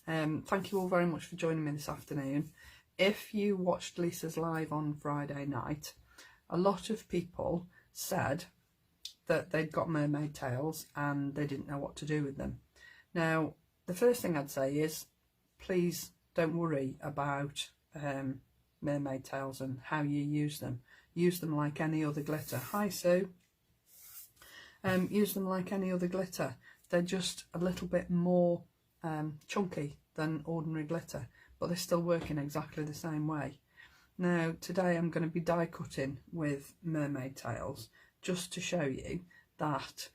Thank you all very much for joining me this afternoon. If you watched Lisa's live on Friday night, a lot of people said that they'd got mermaid tails and they didn't know what to do with them. Now, the first thing I'd say is, please don't worry about mermaid tails and how you use them. Use them like any other glitter. Hi, Sue. Use them like any other glitter. They're just a little bit more chunky than ordinary glitter, but they still work in exactly the same way. Now, today I'm going to be die cutting with mermaid tails, just to show you that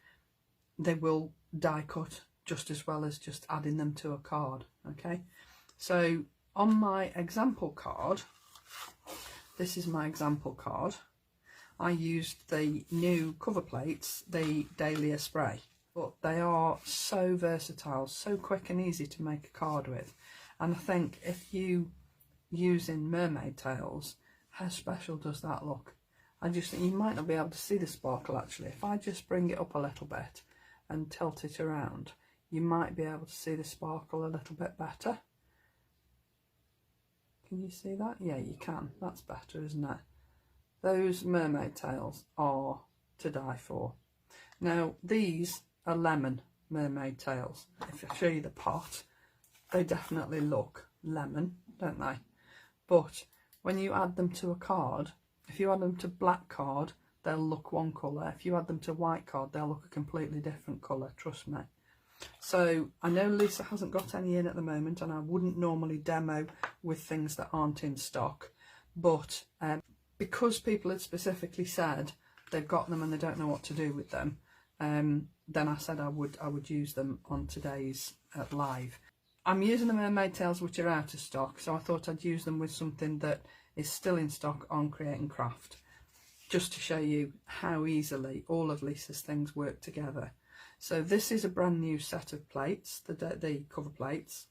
they will die cut just as well as just adding them to a card. Okay, so on my example card, this is my example card, I used the new cover plates, the Dahlia spray, but they are so versatile, so quick and easy to make a card with. And I think if you using mermaid tails, how special does that look? I just think you might not be able to see the sparkle actually. If I just bring it up a little bit and tilt it around, you might be able to see the sparkle a little bit better. Can you see that? Yeah, you can. That's better, isn't it? Those mermaid tails are to die for. Now, these are lemon mermaid tails. If I show you the pot, they definitely look lemon, don't they? But when you add them to a card, if you add them to black card, they'll look one colour. If you add them to white card, they'll look a completely different colour, trust me. So I know Lisa hasn't got any in at the moment, and I wouldn't normally demo with things that aren't in stock, but because people had specifically said they've got them and they don't know what to do with them, then I said I would use them on today's live. I'm using the mermaid tails which are out of stock, so I thought I'd use them with something that is still in stock on Create and Craft, just to show you how easily all of Lisa's things work together. So this is a brand new set of plates, the cover plates,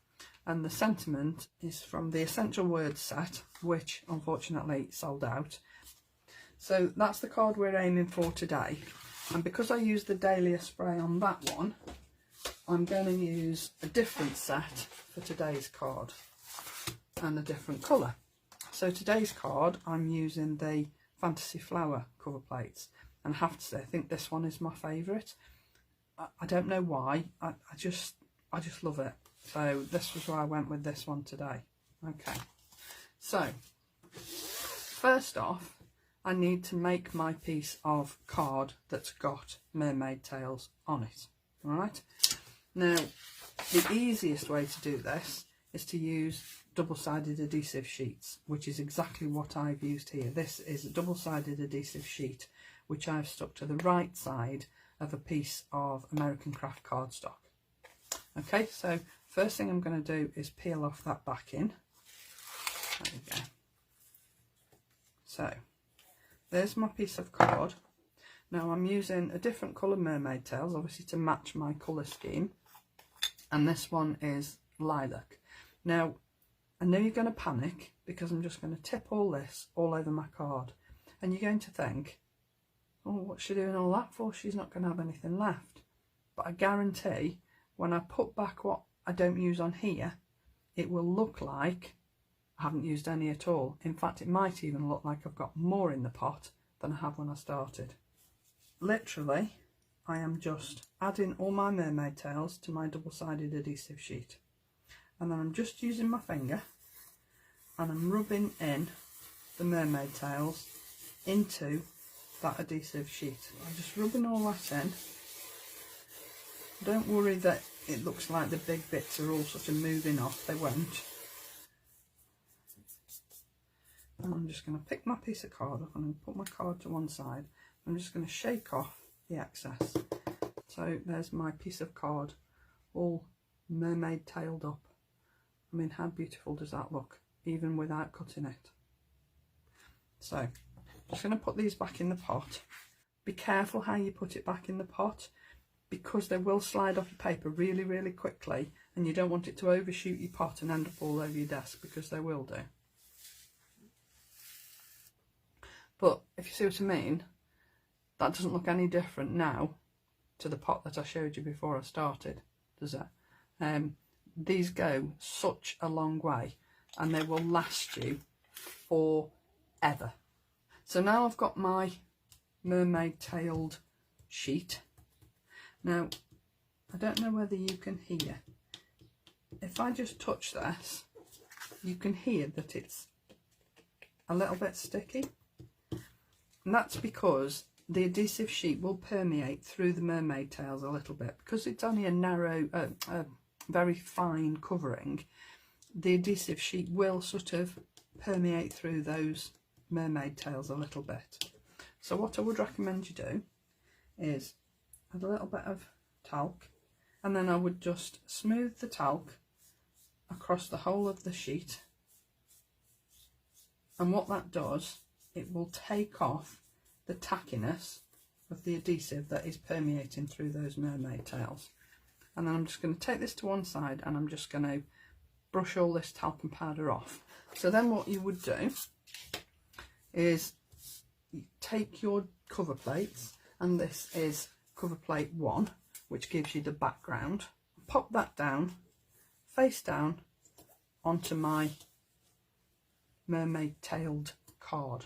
and the sentiment is from the Essential Words set, which unfortunately sold out. So that's the card we're aiming for today, and because I used the Dahlia spray on that one, I'm going to use a different set for today's card and a different colour. So today's card I'm using the Fantasy Flower cover plates, and I have to say I think this one is my favourite. I don't know why, I just love it. So this was why I went with this one today. Okay, so first off I need to make my piece of card that's got mermaid tails on it. Alright, now the easiest way to do this is to use double-sided adhesive sheets, which is exactly what I've used here. This is a double-sided adhesive sheet which I've stuck to the right side of a piece of American craft cardstock. Okay, so first thing I'm going to do is peel off that backing. There we go. So there's my piece of card. Now I'm using a different colour mermaid tails, obviously to match my colour scheme, and this one is lilac. Now I know you're going to panic because I'm just going to tip all this all over my card, and you're going to think, oh, what's she doing all that for? She's not going to have anything left. But I guarantee when I put back what I don't use on here, it will look like I haven't used any at all. In fact, it might even look like I've got more in the pot than I have when I started. Literally, I am just adding all my mermaid tails to my double-sided adhesive sheet. And then I'm just using my finger and I'm rubbing in the mermaid tails into that adhesive sheet. I'm just rubbing all that in. Don't worry that it looks like the big bits are all sort of moving off, they won't. And I'm just going to pick my piece of card up and put my card to one side. I'm just going to shake off the excess. So there's my piece of card all mermaid tailed up. I mean, how beautiful does that look, even without cutting it? So I'm just going to put these back in the pot. Be careful how you put it back in the pot, because they will slide off your paper really, really quickly, and you don't want it to overshoot your pot and end up all over your desk, because they will do. But if you see what I mean, that doesn't look any different now to the pot that I showed you before I started, does it? these go such a long way and they will last you forever. So now I've got my mermaid tailed sheet. Now, I don't know whether you can hear. If I just touch this, you can hear that it's a little bit sticky. And that's because the adhesive sheet will permeate through the mermaid tails a little bit. Because it's only a narrow, very fine covering, the adhesive sheet will sort of permeate through those mermaid tails a little bit. So what I would recommend you do is add a little bit of talc, and then I would just smooth the talc across the whole of the sheet. And what that does, it will take off the tackiness of the adhesive that is permeating through those mermaid tails. And then I'm just going to take this to one side and I'm just going to brush all this talcum powder off. So then what you would do is you take your cover plates, and this is cover plate 1, which gives you the background. Pop that down, face down, onto my mermaid tailed card,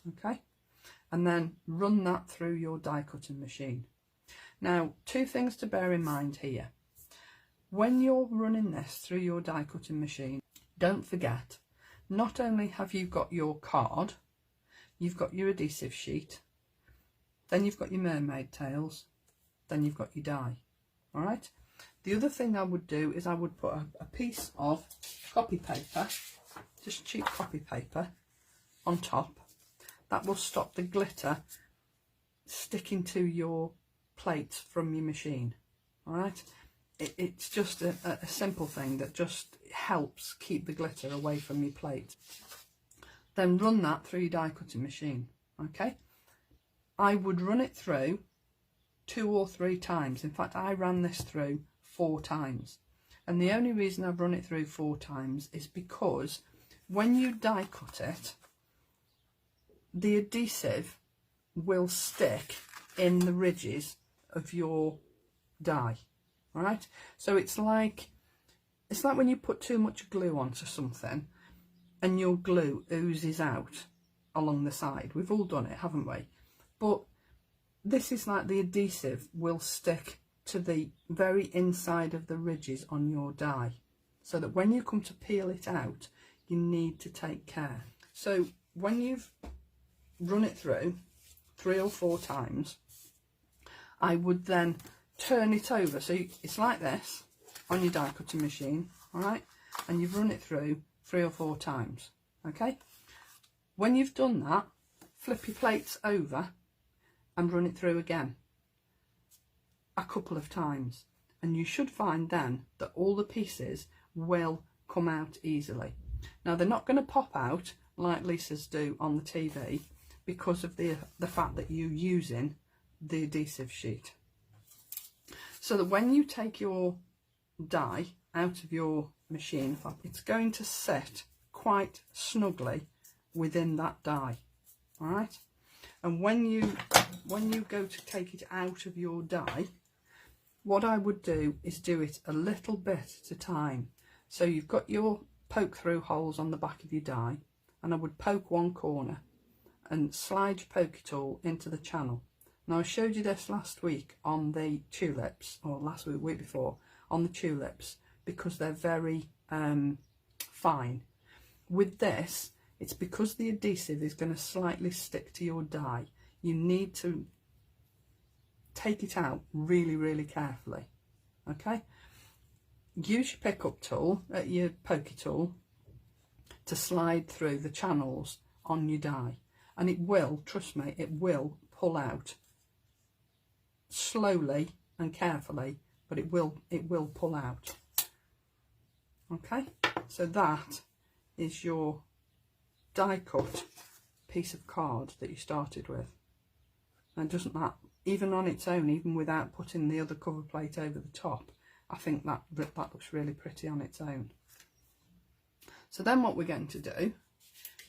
okay, and then run that through your die cutting machine. Now, two things to bear in mind here. When you're running this through your die cutting machine, don't forget, not only have you got your card, you've got your adhesive sheet, then you've got your mermaid tails, then you've got your die. All right. The other thing I would do is I would put a piece of copy paper, just cheap copy paper, on top. That will stop the glitter sticking to your plate from your machine. All right. It's just a simple thing that just helps keep the glitter away from your plate. Then run that through your die cutting machine. Okay. I would run it through 2 or 3 times. In fact, I ran this through 4 times. And the only reason I've run it through 4 times is because when you die cut it, the adhesive will stick in the ridges of your die. All right? So it's like when you put too much glue onto something and your glue oozes out along the side. We've all done it, haven't we? But this is like the adhesive will stick to the very inside of the ridges on your die, so that when you come to peel it out, you need to take care. So when you've run it through 3 or 4 times, I would then turn it over. So it's like this on your die cutting machine, all right? And you've run it through 3 or 4 times, okay? When you've done that, flip your plates over and run it through again a couple of times, and you should find then that all the pieces will come out easily. Now, they're not going to pop out like Lisa's do on the TV because of the fact that you're using the adhesive sheet. So that when you take your die out of your machine, it's going to sit quite snugly within that die. All right. And when you go to take it out of your die, what I would do is do it a little bit at a time. So you've got your poke through holes on the back of your die, and I would poke one corner and slide your pokey tool into the channel. Now, I showed you this last week on the tulips, or last week before, on the tulips, because they're very fine. With this, it's because the adhesive is going to slightly stick to your die. You need to take it out really, really carefully. Okay? Use your pickup tool, your pokey tool, to slide through the channels on your die. And it will, trust me, it will pull out slowly and carefully, but it will pull out. Okay? So that is your die cut piece of card that you started with. And doesn't that, even on its own, even without putting the other cover plate over the top, I think that looks really pretty on its own. So then what we're going to do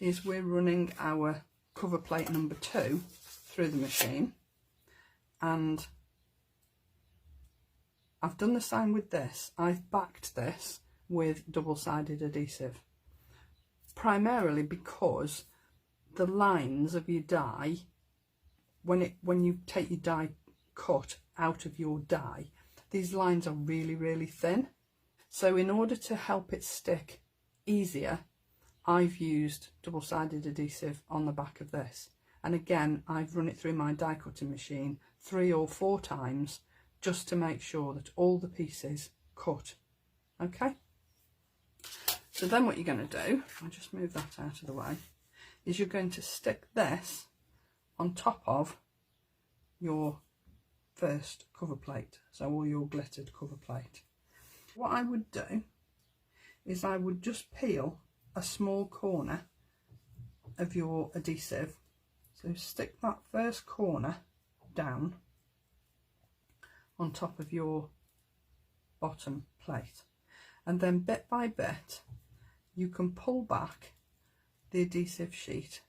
is we're running our cover plate number 2 through the machine, and I've done the same with this. I've backed this with double-sided adhesive, primarily because the lines of your die, when you take your die cut out of your die, these lines are really, really thin. So in order to help it stick easier, I've used double-sided adhesive on the back of this. And again, I've run it through my die cutting machine 3 or 4 times just to make sure that all the pieces cut. Okay? So then what you're going to do, I'll just move that out of the way, is you're going to stick this on top of your first cover plate, so all your glittered cover plate. What I would do is I would just peel a small corner of your adhesive, so stick that first corner down on top of your bottom plate, and then bit by bit you can pull back the adhesive sheet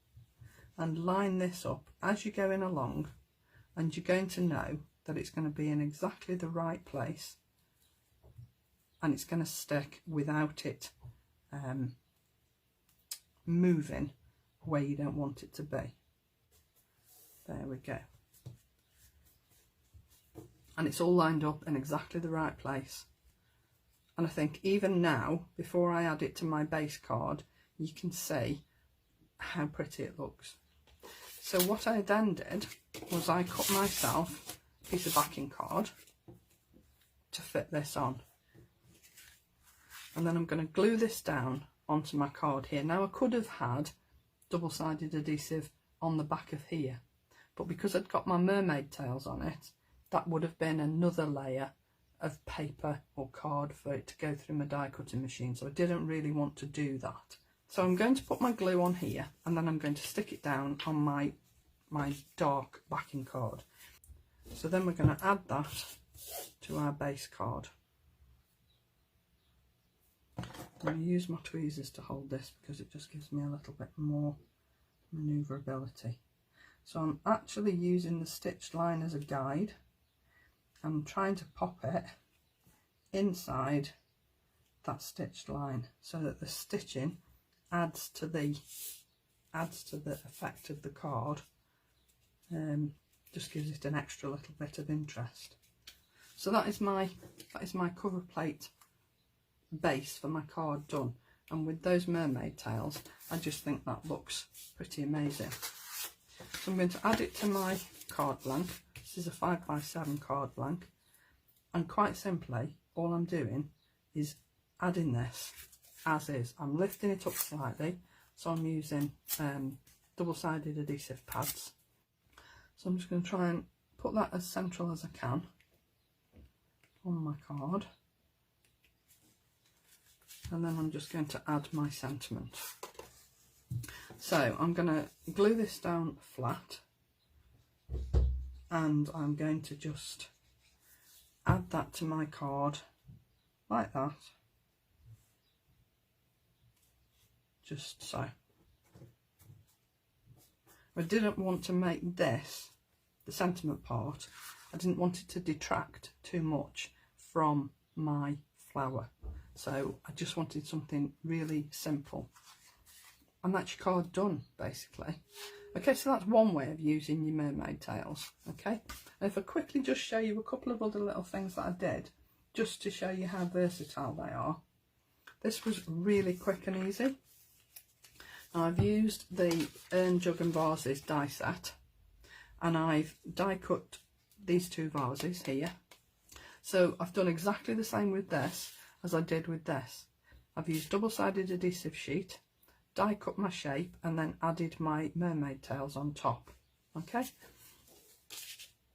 and line this up as you're going along, and you're going to know that it's going to be in exactly the right place and it's going to stick without it moving where you don't want it to be. There we go. And it's all lined up in exactly the right place. And I think even now, before I add it to my base card, you can see how pretty it looks. So what I then did was I cut myself a piece of backing card to fit this on. And then I'm going to glue this down onto my card here. Now I could have had double-sided adhesive on the back of here, but because I'd got my mermaid tails on it, that would have been another layer of paper or card for it to go through my die cutting machine, so I didn't really want to do that. So I'm going to put my glue on here, and then I'm going to stick it down on my dark backing card. So then we're going to add that to our base card. I'm going to use my tweezers to hold this because it just gives me a little bit more manoeuvrability. So I'm actually using the stitched line as a guide. I'm trying to pop it inside that stitched line so that the stitching adds to the effect of the card. Just gives it an extra little bit of interest. So that is my cover plate base for my card done, and with those mermaid tails I just think that looks pretty amazing. So I'm going to add it to my card blank. This is a 5x7 card blank, and quite simply all I'm doing is adding this as is. I'm lifting it up slightly, so I'm using double-sided adhesive pads. So I'm just going to try and put that as central as I can on my card, and then I'm just going to add my sentiment. So I'm going to glue this down flat, and I'm going to just add that to my card like that, just so. I didn't want to make this, the sentiment part, I didn't want it to detract too much from my flower, so I just wanted something really simple. And that's your card done, basically. Okay, so that's one way of using your mermaid tails. Okay, and if I quickly just show you a couple of other little things that I did, just to show you how versatile they are. This was really quick and easy. I've used the urn, jug and vases die set, and I've die cut these 2 vases here. So I've done exactly the same with this as I did with this. I've used double-sided adhesive sheet, die cut my shape, and then added my mermaid tails on top. Okay,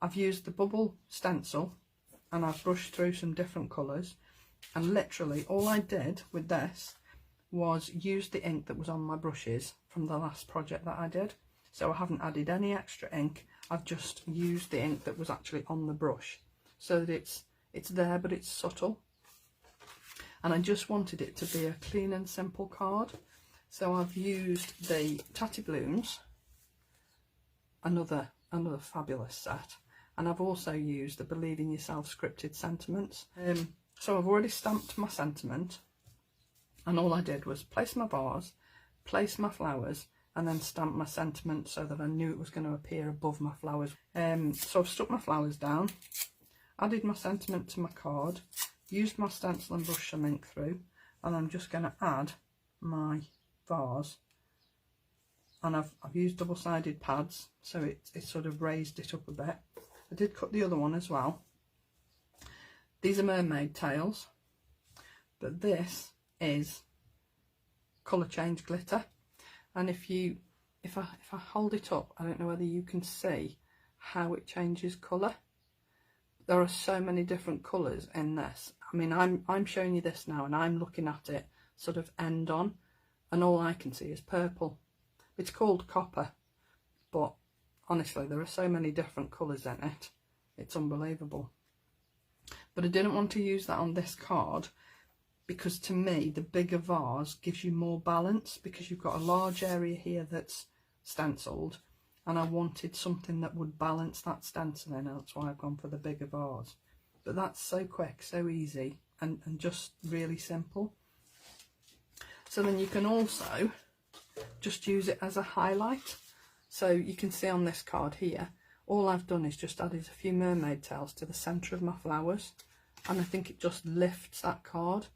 I've used the bubble stencil and I've brushed through some different colours, and literally all I did with this was use the ink that was on my brushes from the last project that I did. So I haven't added any extra ink, I've just used the ink that was actually on the brush, so that it's there but it's subtle. And I just wanted it to be a clean and simple card. So I've used the Tatty Blooms, another fabulous set, and I've also used the Believe in Yourself scripted sentiments. So I've already stamped my sentiment, and all I did was place my vase, place my flowers, and then stamp my sentiment so that I knew it was going to appear above my flowers. So I've stuck my flowers down, added my sentiment to my card, used my stencil and brush some ink through, and I'm just going to add my vase. And I've used double-sided pads, so it sort of raised it up a bit. I did cut the other one as well. These are Mermaid Tails, but this is colour change glitter. And if I hold it up, I don't know whether you can see how it changes colour. There are so many different colours in this. I mean, I'm showing you this now, and I'm looking at it sort of end on, and all I can see is purple. It's called copper, but honestly, there are so many different colours in it. It's unbelievable. But I didn't want to use that on this card, because to me, the bigger vase gives you more balance, because you've got a large area here that's stenciled, and I wanted something that would balance that stenciling, and that's why I've gone for the bigger vase. But that's so quick, so easy, and just really simple. So then you can also just use it as a highlight. So you can see on this card here, all I've done is just added a few mermaid tails to the centre of my flowers, and I think it just lifts that card.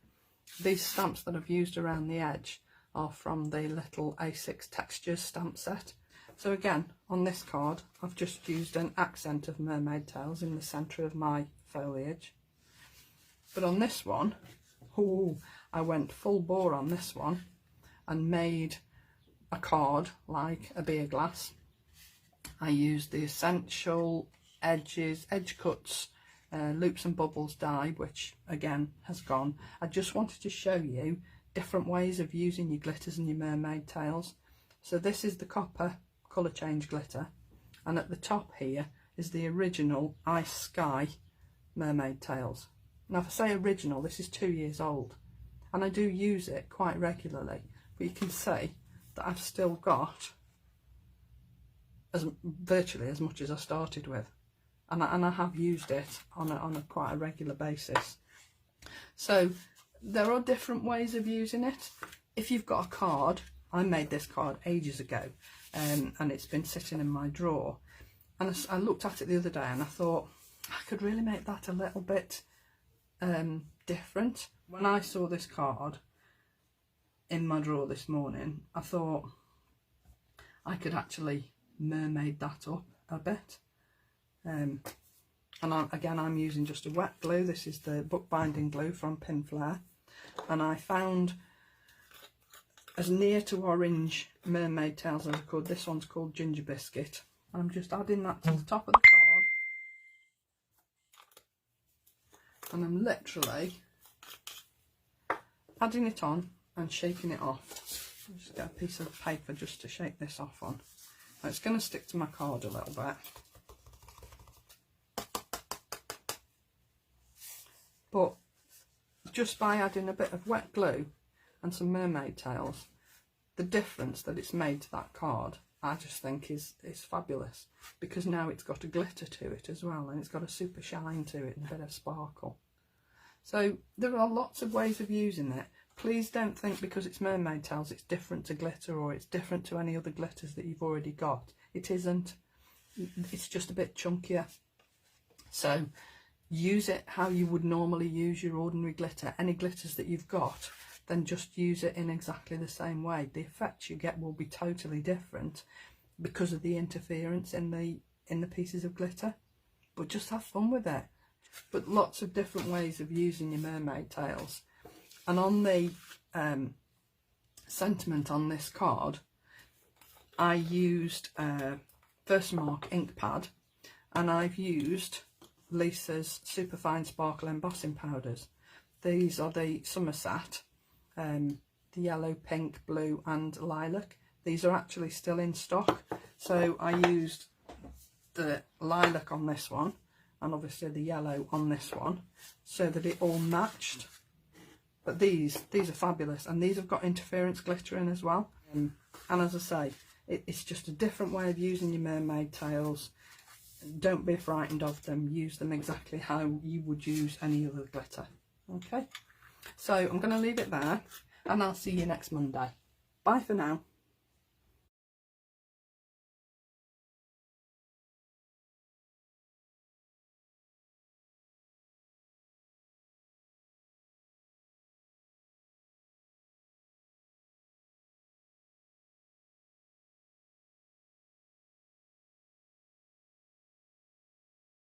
These stamps that I've used around the edge are from the little A6 Textures stamp set. So again, on this card, I've just used an accent of mermaid tails in the centre of my foliage. But on this one, I went full bore on this one and made a card like a beer glass. I used the Essential Edge Cuts Loops and Bubbles die, which again has gone. I just wanted to show you different ways of using your glitters and your mermaid tails. So this is the copper colour change glitter, and at the top here is the original Ice Sky mermaid tails. Now if I say original, this is 2 years old, and I do use it quite regularly, but you can see that I've still got virtually as much as I started with, and I have used it on a quite a regular basis. So there are different ways of using it. If you've got a card, I made this card ages ago, and it's been sitting in my drawer, and I looked at it the other day and I thought I could really make that a little bit different. When I saw this card in my drawer this morning, I thought I could actually mermaid that up a bit. And I'm using just a wet glue. This is the bookbinding glue from Pinflair, and I found as near to orange mermaid tails as I could. This one's called Ginger Biscuit. I'm just adding that to the top of the card, and I'm literally adding it on and shaking it off. I'll just get a piece of paper just to shake this off on. Now, it's going to stick to my card a little bit, but just by adding a bit of wet glue and some mermaid tails, the difference that it's made to that card, I just think is fabulous, because now it's got a glitter to it as well, and it's got a super shine to it and a bit of sparkle. So there are lots of ways of using it. Please don't think because it's mermaid tails it's different to glitter, or it's different to any other glitters that you've already got. It isn't. It's just a bit chunkier. So use it how you would normally use your ordinary glitter. Any glitters that you've got, then just use it in exactly the same way. The effect you get will be totally different because of the interference in the pieces of glitter. But just have fun with it. But lots of different ways of using your mermaid tails. And on the sentiment on this card, I used Versamark ink pad, and I've used Lisa's Superfine Sparkle Embossing Powders. These are the Somerset, the yellow, pink, blue and lilac. These are actually still in stock. So I used the lilac on this one, and obviously the yellow on this one, so that it all matched. But these are fabulous, and these have got interference glitter in as well. And as I say, it's just a different way of using your mermaid tails. don't be frightened of them. Use them exactly how you would use any other glitter. Okay, so I'm going to leave it there, and I'll see you next Monday. Bye for now.